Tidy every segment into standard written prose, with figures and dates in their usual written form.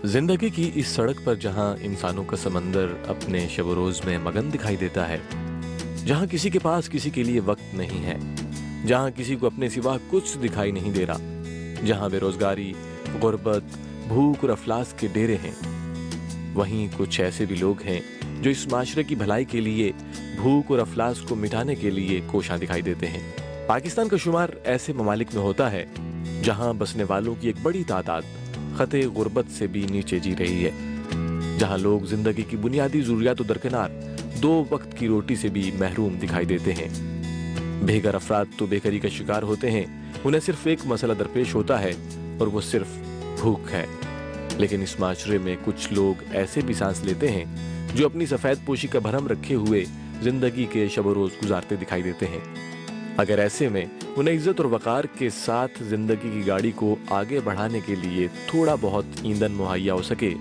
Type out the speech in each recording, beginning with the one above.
زندگی کی اس سڑک پر جہاں انسانوں کا سمندر اپنے شب و روز میں مگن دکھائی دیتا ہے، جہاں کسی کے پاس کسی کے لیے وقت نہیں ہے، جہاں کسی کو اپنے سوا کچھ دکھائی نہیں دے رہا، جہاں بے روزگاری، غربت، بھوک اور افلاس کے ڈیرے ہیں، وہیں کچھ ایسے بھی لوگ ہیں جو اس معاشرے کی بھلائی کے لیے، بھوک اور افلاس کو مٹانے کے لیے کوشاں دکھائی دیتے ہیں۔ پاکستان کا شمار ایسے ممالک میں ہوتا ہے جہاں بسنے والوں کی ایک بڑی تعداد خطے غربت سے بھی نیچے جی رہی ہے، جہاں لوگ زندگی کی بنیادی ضروریات و درکنار 2 وقت کی روٹی سے بھی محروم دکھائی دیتے ہیں۔ بے گھر افراد تو بے گھری کا شکار ہوتے ہیں، انہیں صرف ایک مسئلہ درپیش ہوتا ہے اور وہ صرف بھوک ہے۔ لیکن اس معاشرے میں کچھ لوگ ایسے بھی سانس لیتے ہیں جو اپنی سفید پوشی کا بھرم رکھے ہوئے زندگی کے شب و روز گزارتے دکھائی دیتے ہیں۔ اگر ایسے میں انہیں عزت اور وقار کے ساتھ زندگی کی گاڑی کو آگے بڑھانے کے لیے تھوڑا بہت ایندھن مہیا ہو سکے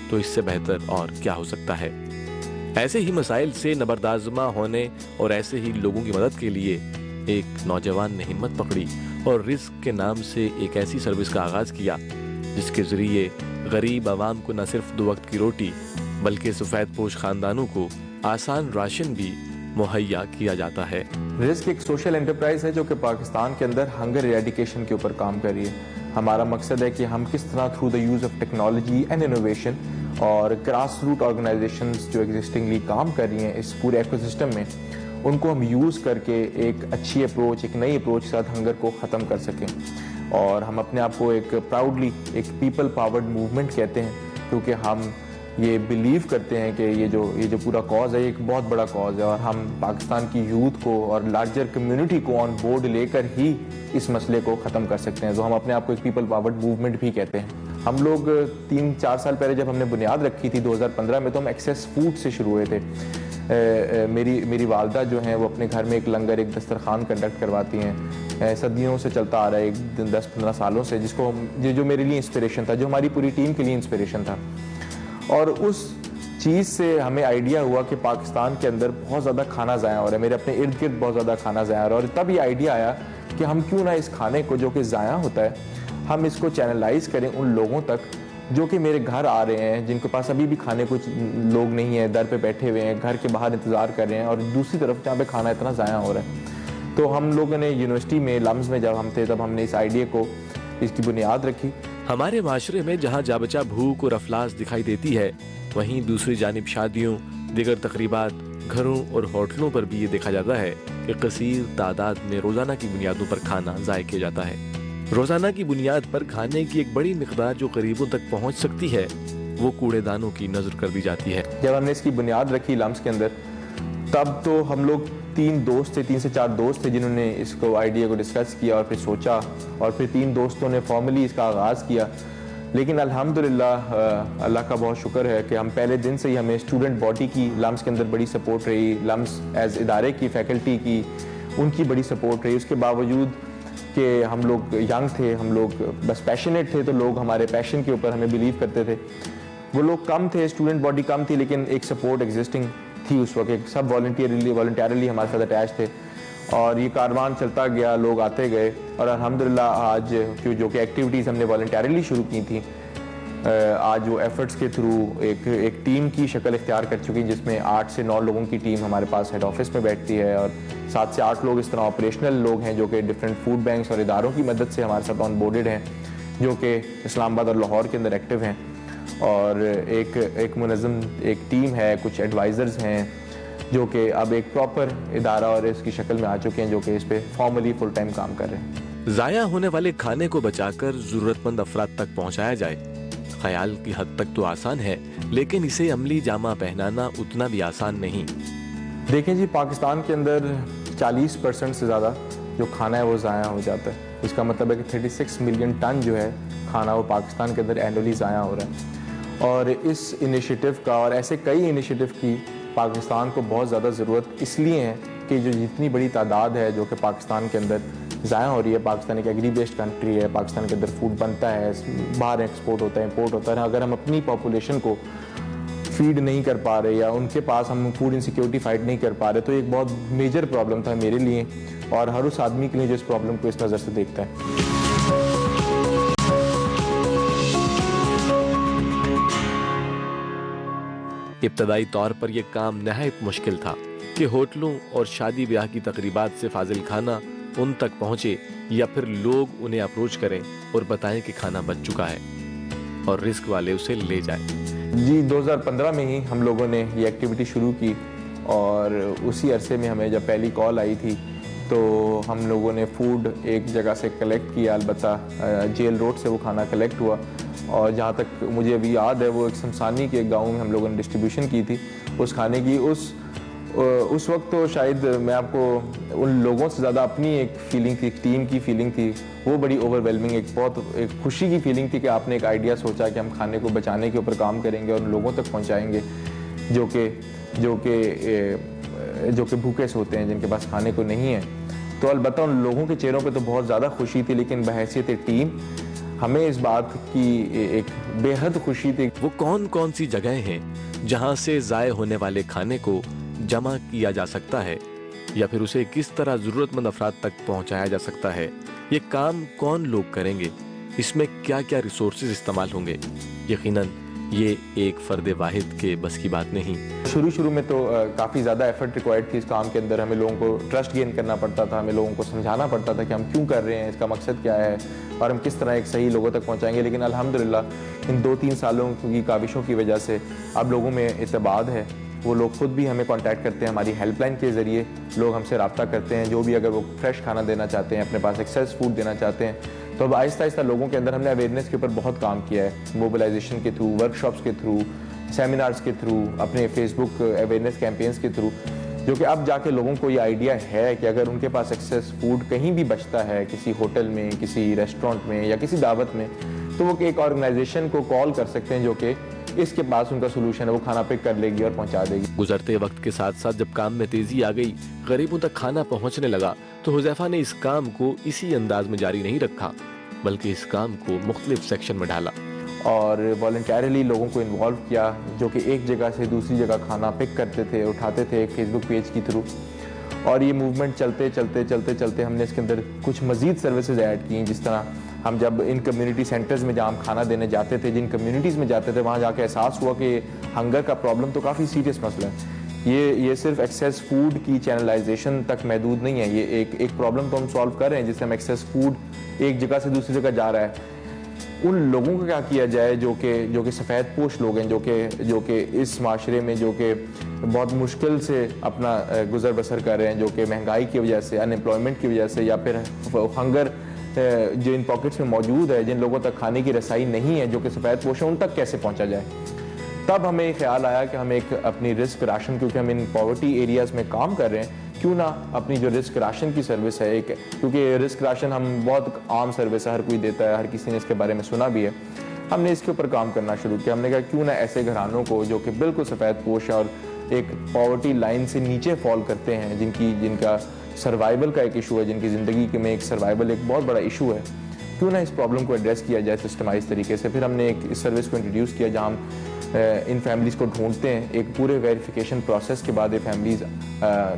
تو اس سے بہتر اور کیا ہو سکتا ہے۔ ایسے ہی مسائل سے نبردآزما ہونے اور ایسے ہی لوگوں کی مدد کے لیے ایک نوجوان نے ہمت پکڑی اور رزق کے نام سے ایک ایسی سروس کا آغاز کیا جس کے ذریعے غریب عوام کو نہ صرف 2 وقت کی روٹی بلکہ سفید پوش خاندانوں کو آسان راشن بھی مہیا کیا جاتا ہے۔ رزق ایک سوشل انٹرپرائز ہے جو کہ پاکستان کے اندر ہنگر ایریڈیکیشن کے اوپر کام کر رہی ہے۔ ہمارا مقصد ہے کہ ہم کس طرح through the use of technology and innovation اور گراس روٹ آرگنائزیشنز جو ایگزسٹنگلی کام کر رہی ہیں اس پورے ایکو سسٹم میں، ان کو ہم یوز کر کے ایک اچھی اپروچ، ایک نئی اپروچ کے ساتھ ہنگر کو ختم کر سکیں۔ اور ہم اپنے آپ کو ایک پراؤڈلی ایک پیپل پاورڈ موومنٹ کہتے ہیں، کیونکہ ہم یہ بلیو کرتے ہیں کہ یہ جو پورا کاز ہے یہ ایک بہت بڑا کاز ہے، اور ہم پاکستان کی یوتھ کو اور لارجر کمیونٹی کو آن بورڈ لے کر ہی اس مسئلے کو ختم کر سکتے ہیں، تو ہم اپنے آپ کو ایک پیپل پاورڈ موومنٹ بھی کہتے ہیں۔ ہم لوگ 3-4 سال پہلے جب ہم نے بنیاد رکھی تھی 2015 میں، تو ہم ایکسیس فوڈ سے شروع ہوئے تھے۔ میری والدہ جو ہیں وہ اپنے گھر میں ایک لنگر، ایک دسترخوان کنڈکٹ کرواتی ہیں، صدیوں سے چلتا آ رہا ہے، ایک 10-15 سالوں سے، جس کو جو میرے لیے انسپریشن تھا، جو ہماری پوری ٹیم کے لیے انسپریشن تھا۔ اور اس چیز سے ہمیں آئیڈیا ہوا کہ پاکستان کے اندر بہت زیادہ کھانا ضائع ہو رہا ہے، میرے اپنے ارد گرد بہت زیادہ کھانا ضائع ہو رہا ہے، اور تب یہ آئیڈیا آیا کہ ہم کیوں نہ اس کھانے کو جو کہ ضائع ہوتا ہے ہم اس کو چینلائز کریں ان لوگوں تک جو کہ میرے گھر آ رہے ہیں، جن کے پاس ابھی بھی کھانے کچھ لوگ نہیں ہیں، در پہ بیٹھے ہوئے ہیں، گھر کے باہر انتظار کر رہے ہیں، اور دوسری طرف جہاں پہ کھانا اتنا ضائع ہو رہا ہے۔ تو ہم لوگوں نے یونیورسٹی میں لمز میں جب ہم تھے تب ہم نے اس آئیڈیا کو، اس کی بنیاد رکھی۔ ہمارے معاشرے میں جہاں جا بچہ بھوک اور افلاس دکھائی دیتی ہے، وہیں دوسری جانب شادیوں، دیگر تقریبات، گھروں اور ہوٹلوں پر بھی یہ دیکھا جاتا ہے کہ کثیر تعداد میں روزانہ کی بنیادوں پر کھانا ضائع کیا جاتا ہے۔ روزانہ کی بنیاد پر کھانے کی ایک بڑی مقدار جو غریبوں تک پہنچ سکتی ہے وہ کوڑے دانوں کی نظر کر دی جاتی ہے۔ جب ہم نے اس کی بنیاد رکھی لمس کے اندر، تب تو ہم لوگ 3 سے 4 دوست تھے جنہوں نے اس کو آئیڈیا کو ڈسکس کیا اور پھر سوچا، اور پھر 3 دوستوں نے فارملی اس کا آغاز کیا۔ لیکن الحمدللہ اللہ کا بہت شکر ہے کہ ہم پہلے دن سے ہی، ہمیں اسٹوڈنٹ باڈی کی لمس کے اندر بڑی سپورٹ رہی، لمس ایز ادارے کی، فیکلٹی کی، ان کی بڑی سپورٹ رہی۔ اس کے باوجود کہ ہم لوگ ینگ تھے، ہم لوگ بس پیشنیٹ تھے، تو لوگ ہمارے پیشن کے اوپر ہمیں بلیو کرتے تھے۔ وہ لوگ کم تھے، اسٹوڈنٹ باڈی کم تھی، لیکن ایک سپورٹ ایگزسٹنگ تھی اس وقت، سب والنٹیرلی ہمارے ساتھ اٹیچ تھے، اور یہ کاروان چلتا گیا، لوگ آتے گئے، اور الحمدللہ آج جو کہ ایکٹیویٹیز ہم نے والنٹیرلی شروع کی تھیں، آج وہ ایفرٹس کے تھرو ایک ٹیم کی شکل اختیار کر چکی ہیں، جس میں 8 سے 9 لوگوں کی ٹیم ہمارے پاس ہیڈ آفس میں بیٹھتی ہے، اور 7 سے 8 لوگ اس طرح آپریشنل لوگ ہیں جو کہ ڈفرینٹ فوڈ بینکس اور اداروں کی مدد سے ہمارے ساتھ آن بورڈڈ ہیں، جو کہ اسلام آباد اور لاہور کے اندر ایکٹیو ہیں، اور ایک منظم ایک ٹیم ہے، کچھ ایڈوائزرز ہیں جو کہ اب ایک پراپر ادارہ اور اس کی شکل میں آ چکے ہیں، جو کہ اس پہ فارملی فل ٹائم کام کر رہے ہیں۔ ضائع ہونے والے کھانے کو بچا کر ضرورت مند افراد تک پہنچایا جائے، خیال کی حد تک تو آسان ہے، لیکن اسے عملی جامہ پہنانا اتنا بھی آسان نہیں۔ دیکھیں جی، پاکستان کے اندر 40% سے زیادہ جو کھانا ہے وہ ضائع ہو جاتا ہے۔ اس کا مطلب ہے کہ 36 ملین ٹن جو ہے کھانا وہ پاکستان کے اندر اینولی ضائع ہو رہا ہے، اور اس انیشیٹو کا اور ایسے کئی انیشیٹو کی پاکستان کو بہت زیادہ ضرورت اس لیے ہے کہ جو جتنی بڑی تعداد ہے جو کہ پاکستان کے اندر ضائع ہو رہی ہے، پاکستان ایک ایگری بیسڈ کنٹری ہے، پاکستان کے اندر فوڈ بنتا ہے، باہر ایکسپورٹ ہوتا ہے، امپورٹ ہوتا ہے، اگر ہم اپنی پاپولیشن کو فیڈ نہیں کر پا رہے یا ان کے پاس ہم فوڈ انسیکیورٹی فائٹ نہیں کر پا رہے، تو ایک بہت میجر پرابلم تھا میرے لیے اور ہر اس آدمی کے لیے جو اس پرابلم کو اس نظر سے دیکھتا ہے۔ ابتدائی طور پر یہ کام نہایت مشکل تھا کہ ہوٹلوں اور شادی بیاہ کی تقریبات سے فاضل کھانا ان تک پہنچے یا پھر لوگ انہیں اپروچ کریں اور بتائیں کہ کھانا بن چکا ہے اور رزق والے اسے لے جائیں۔ جی 2015 میں ہی ہم لوگوں نے یہ ایکٹیویٹی شروع کی، اور اسی عرصے میں ہمیں جب پہلی کال آئی تھی تو ہم لوگوں نے فوڈ ایک جگہ سے کلیکٹ کیا، البتہ جیل روڈ سے وہ کھانا کلیکٹ ہوا، اور جہاں تک مجھے ابھی یاد ہے وہ ایک سمسانی کے گاؤں میں ہم لوگوں نے ڈسٹریبیوشن کی تھی اس کھانے کی۔ اس وقت تو شاید میں آپ کو ان لوگوں سے زیادہ اپنی ایک فیلنگ تھی، ٹیم کی فیلنگ تھی، وہ بڑی اوور ویلمنگ، ایک خوشی کی فیلنگ تھی کہ آپ نے ایک آئیڈیا سوچا کہ ہم کھانے کو بچانے کے اوپر کام کریں گے اور ان لوگوں تک پہنچائیں گے جو کہ بھوکے سے ہوتے ہیں، جن کے پاس کھانے کو نہیں ہے۔ تو البتہ ان لوگوں کے چہروں پہ تو بہت زیادہ خوشی تھی، لیکن بحیثیت ٹیم ہمیں اس بات کی ایک بے حد خوشی تھی۔ وہ کون کون سی جگہیں ہیں جہاں سے ضائع ہونے والے کھانے کو جمع کیا جا سکتا ہے، یا پھر اسے کس طرح ضرورت مند افراد تک پہنچایا جا سکتا ہے؟ یہ کام کون لوگ کریں گے؟ اس میں کیا کیا ریسورسز استعمال ہوں گے؟ یقیناً یہ ایک فرد واحد کے بس کی بات نہیں۔ شروع میں تو کافی زیادہ ایفرٹ ریکوائرڈ تھی اس کام کے اندر، ہمیں لوگوں کو ٹرسٹ گین کرنا پڑتا تھا، ہمیں لوگوں کو سمجھانا پڑتا تھا کہ ہم کیوں کر رہے ہیں، اس کا مقصد کیا ہے، اور ہم کس طرح ایک صحیح لوگوں تک پہنچائیں گے۔ لیکن الحمدللہ ان 2-3 سالوں کی کاوشوں کی وجہ سے اب لوگوں میں اعتماد ہے، وہ لوگ خود بھی ہمیں کانٹیکٹ کرتے ہیں، ہماری ہیلپ لائن کے ذریعے لوگ ہم سے رابطہ کرتے ہیں، جو بھی اگر وہ فریش کھانا دینا چاہتے ہیں، اپنے پاس ایکسیس فوڈ دینا چاہتے ہیں۔ تو اب آہستہ آہستہ لوگوں کے اندر ہم نے اویئرنیس کے اوپر بہت کام کیا ہے، موبلائزیشن کے تھرو، ورک شاپس کے تھرو، سیمینارز کے تھرو، اپنے فیس بک اویئرنیس کیمپینز کے تھرو، جو کہ اب جا کے لوگوں کو یہ آئیڈیا ہے کہ اگر ان کے پاس ایکسیس فوڈ کہیں بھی بچتا ہے، کسی ہوٹل میں، کسی ریسٹورنٹ میں یا کسی دعوت میں، تو وہ ایک آرگنائزیشن کو کال کر سکتے ہیں جو کہ اس کے پاس ان کا سولوشن ہے، وہ کھانا پک کر لے گی اور پہنچا دے گی۔ گزرتے وقت کے ساتھ ساتھ جب کام میں تیزی آ گئی، غریبوں تک کھانا پہنچنے لگا، تو حذیفہ نے اس کام کو اسی انداز میں جاری نہیں رکھا، بلکہ اس کام کو مختلف سیکشن میں ڈالا اور والنٹیرلی لوگوں کو انوالو کیا، جو کہ ایک جگہ سے دوسری جگہ کھانا پک کرتے تھے، اٹھاتے تھے ایک فیس بک پیج کے تھرو۔ اور یہ موومنٹ چلتے ہم نے اس کے اندر کچھ مزید سروسز ایڈ کی، جس طرح ہم جب ان کمیونٹی سینٹرز میں جہاں ہم کھانا دینے جاتے تھے، جن کمیونٹیز میں جاتے تھے، وہاں جا کے احساس ہوا کہ ہنگر کا پرابلم تو کافی سیریس مسئلہ ہے، یہ صرف ایکسیس فوڈ کی چینلائزیشن تک محدود نہیں ہے، یہ ایک پرابلم تو ہم سالو کر رہے ہیں جس سے ہم ایکسیس فوڈ ایک جگہ سے دوسری جگہ جا رہا ہے۔ ان لوگوں کو کیا کیا جائے جو کہ سفید پوش لوگ ہیں، جو کہ اس معاشرے میں جو کہ بہت مشکل سے اپنا گزر بسر کر رہے ہیں، جو کہ مہنگائی کی وجہ سے، ان امپلائمنٹ کی وجہ سے، یا پھر ہنگر جو ان پاکٹس میں موجود ہے، جن لوگوں تک کھانے کی رسائی نہیں ہے، جو کہ سفید پوش ہیں، ان تک کیسے پہنچا جائے۔ تب ہمیں خیال آیا کہ ہم ایک اپنی رسک راشن، کیونکہ ہم ان پاورٹی ایریاز میں کام کر رہے ہیں، کیوں نہ اپنی جو رسک راشن کی سروس ہے، کیونکہ رسک راشن ہم بہت عام سروس ہے، ہر کوئی دیتا ہے، ہر کسی نے اس کے بارے میں سنا بھی ہے، ہم نے اس کے اوپر کام کرنا شروع کیا۔ ہم نے کہا کیوں نہ ایسے گھرانوں کو جو کہ بالکل سفید پوش ہیں اور ایک پاورٹی لائن سے نیچے فال کرتے ہیں، جن کا سروائیول کا ایک ایشو ہے، جن کی زندگی میں ایک سروائیول ایک بہت بڑا ایشو ہے، کیوں نہ اس پرابلم کو ایڈریس کیا جائے سسٹمائز طریقے سے۔ پھر ہم نے ایک اس سروس کو انٹروڈیوس کیا جہاں ہم ان فیملیز کو ڈھونڈتے ہیں، ایک پورے ویریفیکیشن پروسیس کے بعد یہ فیملیز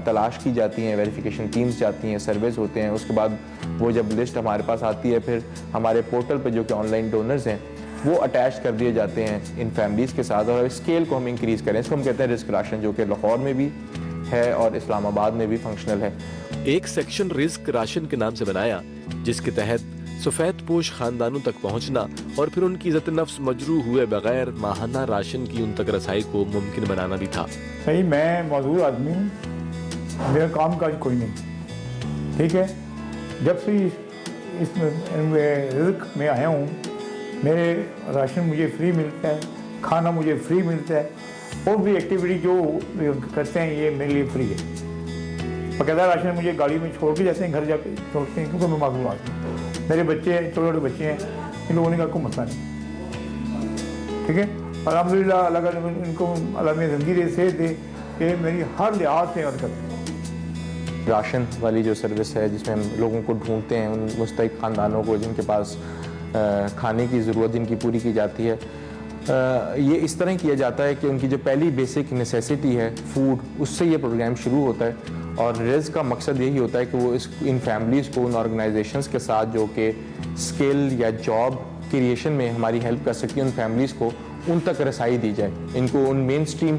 تلاش کی جاتی ہیں، ویریفیکیشن ٹیمز جاتی ہیں، سرویز ہوتے ہیں، اس کے بعد وہ جب لسٹ ہمارے پاس آتی ہے، پھر ہمارے پورٹل پہ جو کہ آن لائن ڈونرز ہیں وہ اٹیچ کر دیے جاتے ہیں ان فیملیز کے ساتھ، اور اسکیل کو ہم انکریز کریں، اس کو ہم کہتے ہیں رسک راشن، جو کہ لاہور میں بھی ہے اور اسلام آباد میں بھی فنکشنل ہے۔ ایک سیکشن رزق راشن کے نام سے بنایا، جس کے تحت سفید پوش خاندانوں تک پہنچنا اور پھر ان کی عزت نفس مجروح ہوئے بغیر ماہانہ راشن کی ان تک رسائی کو ممکن بنانا بھی تھا۔ صحیح، میں معذور آدمی ہوں، میرا کام کاج کوئی نہیں، ٹھیک ہے، جب سے اس رزق میں آیا ہوں، میرے راشن مجھے فری ملتا ہے، کھانا مجھے فری ملتا ہے، اور بھی ایکٹیویٹی جو کرتے ہیں یہ میرے لیے فری ہے۔ باقاعدہ راشن مجھے گاڑی میں چھوڑ کے جاتے ہیں، گھر جا کے چھوڑتے ہیں، کیونکہ میں معذور آدمی ہوں، میرے بچے ہیں، چھوٹے چھوٹے بچے ہیں، ان لوگوں نے کا کوئی مسئلہ نہیں، ٹھیک ہے، الحمدللہ اللہ کا ان کو اللہ میں زندگی دے، صحت دے کہ میری ہر لحاظ سے مدد کرتے ہیں۔ راشن والی جو سروس ہے جس میں ہم لوگوں کو ڈھونڈتے ہیں، ان مستحق خاندانوں کو جن کے پاس کھانے کی ضرورت جن کی پوری کی جاتی ہے، یہ اس طرح کیا جاتا ہے کہ ان کی جو پہلی بیسک نیسیسٹی ہے فوڈ، اس سے یہ پروگرام شروع ہوتا ہے، اور رزق کا مقصد یہی ہوتا ہے کہ وہ ان فیملیز کو ان آرگنائزیشنز کے ساتھ جو کہ اسکل یا جاب کریشن میں ہماری ہیلپ کر سکتی ہے، ان فیملیز کو ان تک رسائی دی جائے، ان کو ان مین سٹریم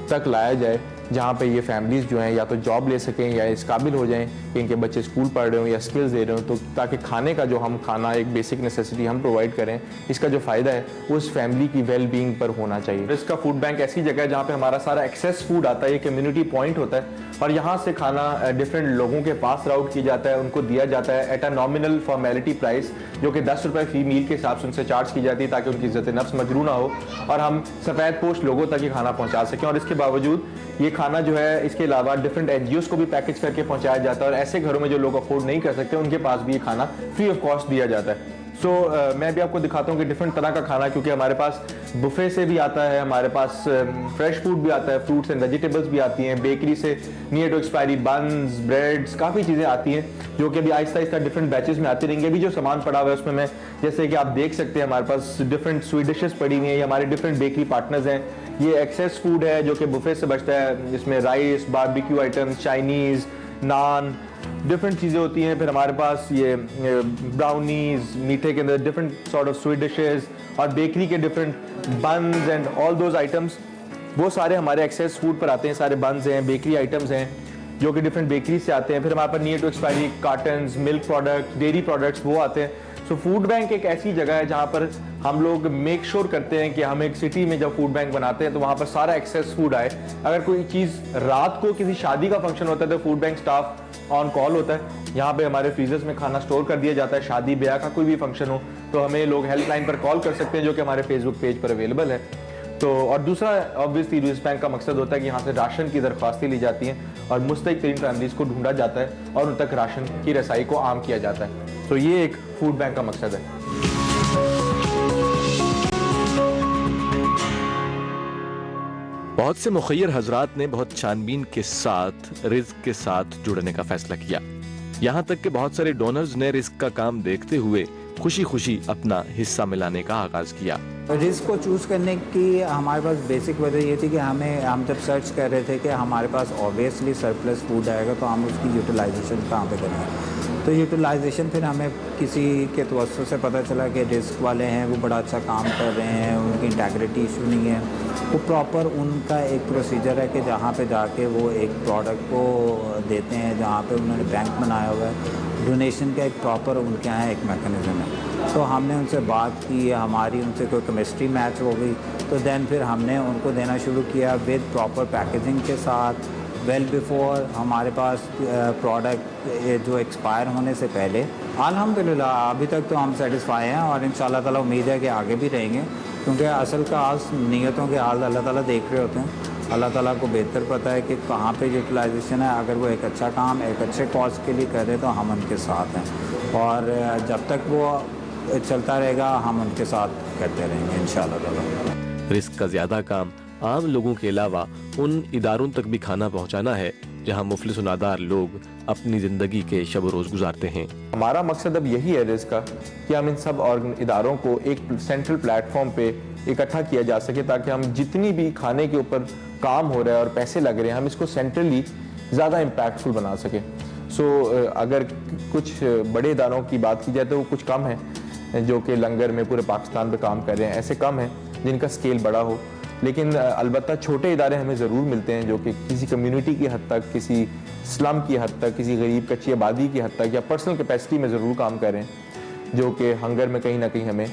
تک لایا جائے جہاں پہ یہ فیملیز جو ہیں یا تو جاب لے سکیں یا اس قابل ہو جائیں کہ ان کے بچے اسکول پڑھ رہے ہوں یا اسکلز دے رہے ہوں، تو تاکہ کھانے کا جو ہم کھانا ایک بیسک نیسیسٹی ہم پرووائڈ کریں، اس کا جو فائدہ ہے وہ اس فیملی کی ویل بینگ پر ہونا چاہیے۔ اس کا فوڈ بینک ایسی جگہ ہے جہاں پہ ہمارا سارا ایکسیس فوڈ آتا ہے، یہ کمیونٹی پوائنٹ ہوتا ہے اور یہاں سے کھانا ڈفرینٹ لوگوں کے پاس راؤٹ کیا جاتا ہے، ان کو دیا جاتا ہے at a nominal formality price, جو کہ 10 روپے فی میل کے حساب سے ان سے چارج کی جاتی ہے تاکہ ان کی عزت نفس مجروح نہ ہو اور ہم سفید پوش لوگوں تک یہ کھانا پہنچا سکیں۔ اور اس کے باوجود یہ کھانا جو ہے اس کے علاوہ ڈفرینٹ این جی اوز کو بھی پیکج کر کے پہنچایا جاتا ہے اور ایسے گھروں میں جو لوگ افورڈ نہیں کر سکتے ان کے پاس بھی یہ کھانا فری آف کاسٹ دیا جاتا ہے۔ میں بھی آپ کو دکھاتا ہوں کہ ڈفرینٹ طرح کا کھانا، کیونکہ ہمارے پاس بفے سے بھی آتا ہے، ہمارے پاس فریش فوڈ بھی آتا ہے، فروٹس اینڈ ویجیٹیبلس بھی آتی ہیں، بیکری سے near to expiry buns, breads, کافی چیزیں آتی ہیں جو کہ ابھی آہستہ آہستہ ڈفرینٹ بیچز میں آتی رہیں گے۔ ابھی جو سامان پڑا ہوا ہے اس میں جیسے کہ آپ دیکھ سکتے ہیں ہمارے پاس ڈفرینٹ سویٹ ڈشز پڑی ہوئی ہیں، یہ ہمارے ڈفرینٹ بیکری پارٹنرز ہیں، یہ ایکسیس فوڈ ہے جو کہ بفے سے بچتا ہے، جس میں rice, barbecue items, Chinese, naan, different چیزیں ہوتی ہیں۔ پھر ہمارے پاس یہ براؤنیز، میٹھے کے اندر different sort of sweet dishes اور بیکری کے different buns and all those items, وہ سارے ہمارے ایکسیس فوڈ پر آتے ہیں، سارے بنز ہیں، بیکری آئٹمز ہیں جو کہ ڈفرینٹ بیکری سے آتے ہیں۔ پھر ہمارے پاس near to expiry cartons, milk product, dairy products وہ آتے ہیں۔ سو فوڈ بینک ایک ایسی جگہ ہے جہاں پر ہم لوگ میک شور کرتے ہیں کہ ہم ایک سٹی میں جب فوڈ بینک بناتے ہیں تو وہاں پر سارا ایکسیس فوڈ آئے۔ اگر کوئی چیز رات کو کسی شادی کا فنکشن ہوتا ہے تو فوڈ بینک سٹاف آن کال ہوتا ہے، یہاں پہ ہمارے فریزرز میں کھانا سٹور کر دیا جاتا ہے۔ شادی بیاہ کا کوئی بھی فنکشن ہو تو ہمیں لوگ ہیلپ لائن پر کال کر سکتے ہیں جو کہ ہمارے فیس بک پیج پر اویلیبل ہے۔ اور دوسرا آبویسلی ریس بینک کا مقصد ہوتا ہے کہ یہاں سے راشن کی درخواستیں لی جاتی ہیں اور مستحق ترین فیملیز کو ڈھونڈا جاتا ہے اور ان تک راشن کی رسائی کو عام کیا جاتا ہے۔ تو یہ ایک فوڈ بینک کا مقصد ہے۔ بہت سے مخیر حضرات نے بہت چھان بین کے ساتھ رزق کے ساتھ جڑنے کا فیصلہ کیا، یہاں تک کہ بہت سارے ڈونرز نے رزق کا کام دیکھتے ہوئے خوشی خوشی اپنا حصہ ملانے کا آغاز کیا۔ رزق کو چوز کرنے کی ہمارے پاس بیسک وجہ یہ تھی کہ ہم جب سرچ کر رہے تھے کہ ہمارے پاس اوبیسلی سرپلس فوڈ آئے گا تو ہم اس کی یوٹیلائزیشن کہاں پہ کریں گے۔ تو یوٹیلائزیشن پھر ہمیں کسی کے توسط سے پتہ چلا کہ رزق والے ہیں وہ بڑا اچھا کام کر رہے ہیں، ان کی انٹیگریٹی ایشو نہیں ہے، وہ پراپر ان کا ایک پروسیجر ہے کہ جہاں پہ جا کے وہ ایک پروڈکٹ کو دیتے ہیں، جہاں پہ انہوں نے بینک بنایا ہوا ہے، ڈونیشن کا ایک پراپر ان کے یہاں ایک میکانزم ہے۔ تو ہم نے ان سے بات کی، ہماری ان سے کوئی کیمسٹری میچ ہو گئی تو دین پھر ہم نے ان کو دینا شروع کیا ود پراپر پیکیجنگ کے ساتھ، ویل بیفور ہمارے پاس پروڈکٹ جو ایکسپائر ہونے سے پہلے۔ الحمدللہ ابھی تک تو ہم سیٹسفائی ہیں اور انشاءاللہ تعالیٰ امید ہے کہ آگے بھی رہیں گے، کیونکہ اصل کا نیتوں کے حال اللہ تعالیٰ دیکھ رہے ہوتے ہیں۔ اللہ تعالیٰ کو بہتر پتہ ہے کہ کہاں پہ یوٹیلائزیشن ہے۔ اگر وہ ایک اچھا کام ایک اچھے کاز کے لیے کر رہے تو ہم ان کے ساتھ ہیں، اور جب تک وہ چلتا رہے گا ہم ان کے ساتھ کرتے رہیں گے انشاءاللہ تعالیٰ۔ رزق کا زیادہ کام عام لوگوں کے علاوہ ان اداروں تک بھی کھانا پہنچانا ہے جہاں مفلس و نادار لوگ اپنی زندگی کے شب و روز گزارتے ہیں۔ ہمارا مقصد اب یہی ہے رزق کا کہ ہم ان سب اداروں کو ایک سینٹرل پلیٹ فارم پہ اکٹھا کیا جا سکے تاکہ ہم جتنی بھی کھانے کے اوپر کام ہو رہا ہے اور پیسے لگ رہے ہیں ہم اس کو سینٹرلی زیادہ امپیکٹفل بنا سکیں۔ اگر کچھ بڑے اداروں کی بات کی جائے تو وہ کچھ کم ہیں جو کہ لنگر میں پورے پاکستان پہ کام کر رہے ہیں، ایسے کم ہیں جن کا سکیل بڑا ہو، لیکن البتہ چھوٹے ادارے ہمیں ضرور ملتے ہیں جو کہ کسی کمیونٹی کی حد تک، کسی سلم کی حد تک، کسی غریب کچی آبادی کی حد تک یا پرسنل کیپیسٹی میں ضرور کام کر رہے ہیں، جو کہ ہنگر میں کہیں نہ کہیں ہمیں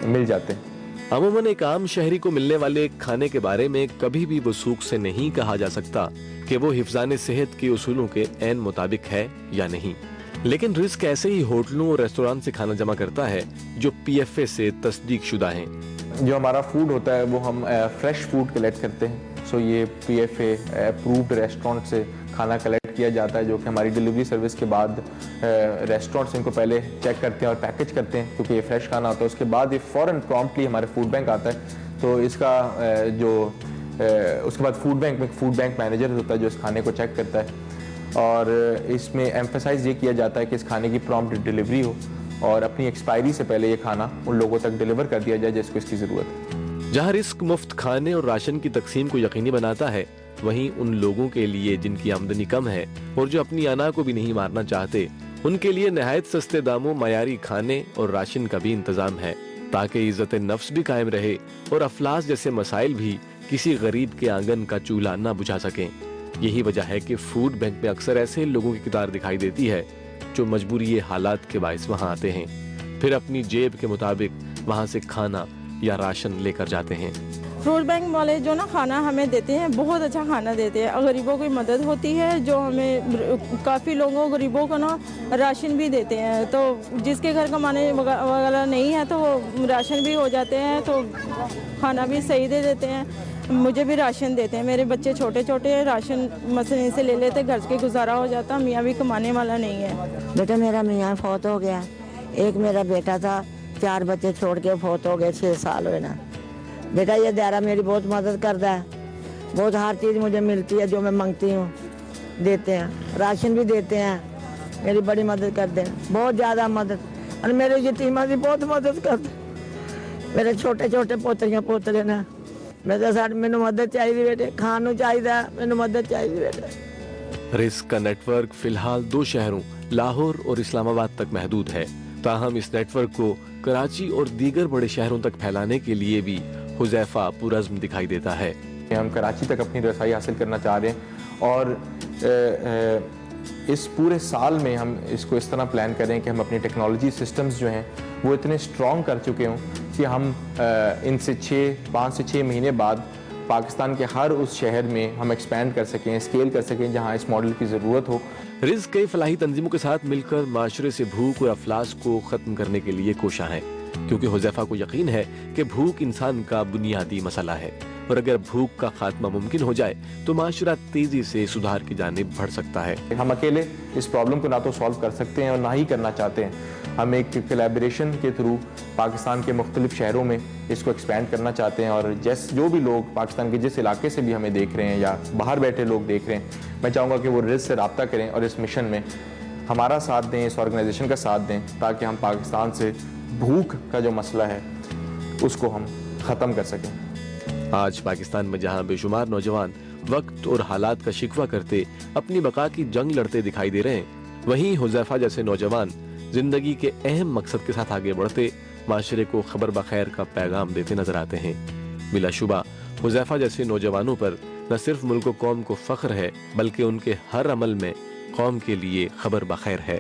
مل جاتے ہیں۔ عموماً ایک عام شہری کو ملنے والے کھانے کے بارے میں کبھی بھی وثوق سے نہیں کہا جا سکتا کہ وہ حفظان صحت کے اصولوں کے عین مطابق ہے یا نہیں، لیکن رزق ایسے ہی ہوٹلوں اور ریسٹوران سے کھانا جمع کرتا ہے جو پی ایف اے سے تصدیق شدہ ہیں۔ جو ہمارا فوڈ ہوتا ہے وہ ہم فریش فوڈ کلیکٹ کرتے ہیں، یہ P F A approved restaurant سے کھانا کلیکٹ کیا جاتا ہے جو کہ ہماری ڈیلیوری سروس کے بعد ریسٹورنٹس ان کو پہلے چیک کرتے ہیں اور پیکج کرتے ہیں کیونکہ یہ فریش کھانا ہوتا ہے، اس کے بعد یہ فوراً پرومپٹلی ہمارے فوڈ بینک آتا ہے۔ تو اس کا اس کے بعد فوڈ بینک مینیجر ہوتا ہے جو اس کھانے کو چیک کرتا ہے، اور اس میں ایمفیسائز یہ کیا جاتا ہے کہ اس کھانے کی پرومپٹ ڈیلیوری ہو اور اپنی ایکسپائری سے پہلے یہ کھانا ان لوگوں تک ڈیلیور کر دیا جائے جس کو اس کی ضرورت ہے۔ جہاں رزق مفت کھانے اور راشن کی تقسیم کو یقینی بناتا ہے، وہیں ان لوگوں کے لیے جن کی آمدنی کم ہے اور جو اپنی انا کو بھی نہیں مارنا چاہتے، ان کے لیے نہایت سستے داموں معیاری کھانے اور راشن کا بھی انتظام ہے۔ تاکہ عزت نفس بھی قائم رہے اور افلاس جیسے مسائل بھی کسی غریب کے آنگن کا چولہا نہ بجھا سکیں۔ یہی وجہ ہے کہ فوڈ بینک میں اکثر ایسے لوگوں کی قطار دکھائی دیتی ہے جو مجبوری حالات کے باعث وہاں آتے ہیں، پھر اپنی جیب کے مطابق وہاں سے کھانا یا راشن لے کر جاتے ہیں۔ فوڈ بینک والے جو نا کھانا ہمیں دیتے ہیں، بہت اچھا کھانا دیتے ہیں، غریبوں کی مدد ہوتی ہے، جو ہمیں کافی لوگوں غریبوں کو نا راشن بھی دیتے ہیں، تو جس کے گھر کمانے وغیرہ نہیں ہے تو وہ راشن بھی ہو جاتے ہیں، تو کھانا بھی صحیح دے دیتے ہیں۔ مجھے بھی راشن دیتے ہیں، میرے بچے چھوٹے چھوٹے ہیں، راشن مثلاً سے لے لیتے، گھر کے گزارا ہو جاتا، میاں بھی کمانے والا نہیں ہے۔ بیٹا میرا میاں فوت ہو گیا، ایک میرا بیٹا تھا، 4 بچے چھوڑ کے فوت ہو گئے، 6 سال ہوئے نا۔ بیٹا یہ ادارہ میری بہت مدد کرتا ہے، بہت ہر چیز مجھے ملتی ہے جو میں منگتی ہوں، دیتے ہیں، راشن بھی دیتے ہیں، میری بڑی مدد کرتے ہیں، بہت زیادہ مدد، اور میرے یتیمہ بھی بہت مدد کرتے ہیں، میرے چھوٹے چھوٹے پوتریاں پوترے نے۔ مینوں مدد چاہیے بیٹے، کھانو چاہیے، مینوں مدد چاہیے بیٹے۔ رزق کا نیٹ ورک فی الحال 2 شہروں لاہور اور اسلام آباد تک محدود ہے، تاہم اس نیٹ ورک کو کراچی اور دیگر بڑے شہروں تک پھیلانے کے لیے بھی حذیفہ پرعزم دکھائی دیتا ہے۔ ہم کراچی تک اپنی رسائی حاصل کرنا چاہ رہے ہیں، اور اس پورے سال میں ہم اس کو اس طرح پلان کریں کہ ہم اپنی ٹیکنالوجی سسٹمز جو ہیں وہ اتنے اسٹرانگ کر چکے ہوں کہ ہم ان سے 5 سے 6 مہینے بعد پاکستان کے ہر اس شہر میں ہم ایکسپینڈ کر سکیں، اسکیل کر سکیں جہاں اس ماڈل کی ضرورت ہو۔ رزق کئی فلاحی تنظیموں کے ساتھ مل کر معاشرے سے بھوک اور افلاس کو ختم کرنے کے لیے کوشاں ہیں، کیونکہ حذیفہ کو یقین ہے کہ بھوک انسان کا بنیادی مسئلہ ہے، اور اگر بھوک کا خاتمہ ممکن ہو جائے تو معاشرہ تیزی سے سدھار کی جانب بڑھ سکتا ہے۔ ہم اکیلے اس پرابلم کو نہ تو سالو کر سکتے ہیں اور نہ ہی کرنا چاہتے ہیں، ہم ایک کولیبریشن کے تھرو پاکستان کے مختلف شہروں میں اس کو ایکسپینڈ کرنا چاہتے ہیں، اور جو بھی لوگ پاکستان کے جس علاقے سے بھی ہمیں دیکھ رہے ہیں یا باہر بیٹھے لوگ دیکھ رہے ہیں، میں چاہوں گا کہ وہ رزق سے رابطہ کریں اور اس مشن میں ہمارا ساتھ دیں، اس آرگنائزیشن کا ساتھ دیں، تاکہ ہم پاکستان سے بھوک کا جو مسئلہ ہے اس کو ہم ختم کر سکیں۔ آج پاکستان میں جہاں بے شمار نوجوان وقت اور حالات کا شکوہ کرتے اپنی بقا کی جنگ لڑتے دکھائی دے رہے ہیں، وہیں حذیفہ جیسے نوجوان زندگی کے اہم مقصد کے ساتھ آگے بڑھتے معاشرے کو خبر بخیر کا پیغام دیتے نظر آتے ہیں۔ بلا شبہ حذیفہ جیسے نوجوانوں پر نہ صرف ملک و قوم کو فخر ہے، بلکہ ان کے ہر عمل میں قوم کے لیے خبر بخیر ہے۔